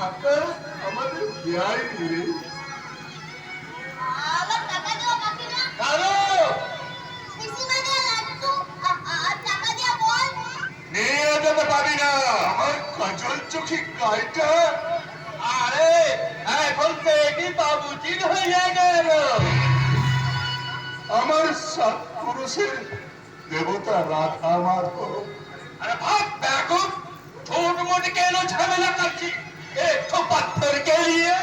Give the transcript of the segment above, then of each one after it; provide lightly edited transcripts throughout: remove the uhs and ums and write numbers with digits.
থাকা আমাদের বিয়াই রে। আমার টাকা দেওয়া বাকি না। কারো পিসিমা দেওয়া লাড্ডু টাকা দেওয়া বল। নিয়ে যেতে পারি না আমার কাজল চোখে গাইটা। আরে এখন পেটি বাবুজির হয়ে গেল। আমার সাত পুরুষের দেবতা রাধা মাধব। আরে ভাব বেকুব, ছোট মোট কেন ঝামেলা করছি? একটু পাথর কে নিয়ে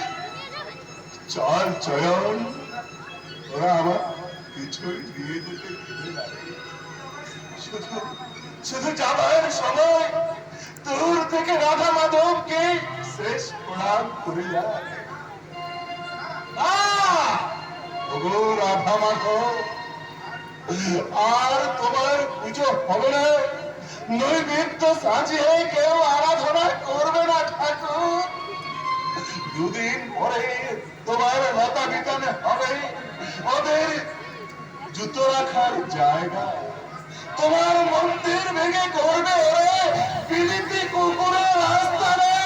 চার চয়ন ওরা আমার কিছুই দিয়ে যেতে দিবে না রে। শুধু শুধু যাবার সময় দূর থেকে রাধা মাধবকে শেষ প্রণাম করে যায়। ওগো রাধা মাধব, আর তোমার পুজো হবে না, নৈবেদ্য সাজিয়ে কেউ আরাধনা করবে না ঠাকুর। দুদিন পরে তোমার লতা বিতানে হবে ওদের জুতো রাখার জায়গা। তোমার মন্দির ভেঙে করবে ওরে বিলিতি কুকুরের রাস্তা রে।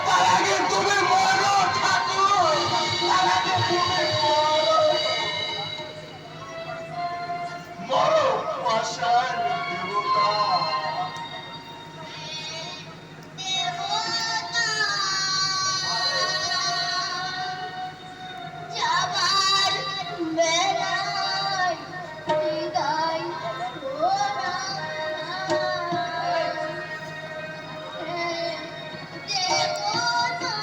তার আগে তুমি মরো ঠাকুর, তার আগে তুমি মরো পাষাণ দেবতা। যাবার বেলায় বিদায় তোরা দেবতা।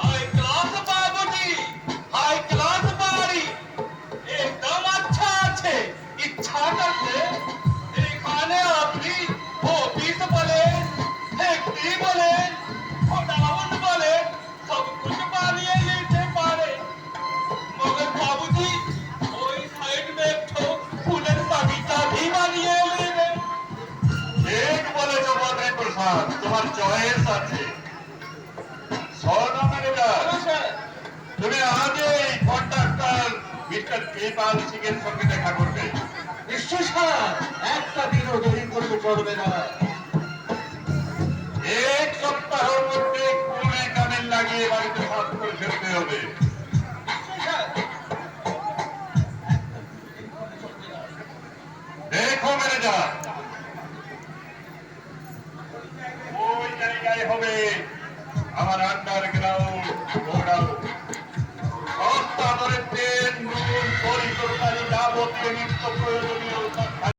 हाई क्लास बाबूजी, हाई क्लास बाड़ी, एकदम अच्छा আছে। ইচ্ছা করলে এখানে আপনি অফিস বলেন, ফ্যাক্টরি বলেন, গোডাউন বলেন, সব কিছু বানিয়ে নিতে পারে। मगर बाबूजी ওই সাইড में एक ठो फूलेर बगीचा भी বানিয়ে নেবেন। ঠিক বলেছ বদ্রী প্রসাদ, তোমার চয়েস আছে। শোনো ম্যানেজার, তুমি আজই এই কন্ট্রাক্টর মিস্টার কৃপাল সিং এর সঙ্গে দেখা করবে। নিশ্চয় স্যার, একটা দিনও দেরি করতে চলবে না। এক সপ্তাহের মধ্যে কুলি কামিল লাগিয়ে বাড়িতে কাজ করে ফেলতে হবে। দেখো ম্যানেজার,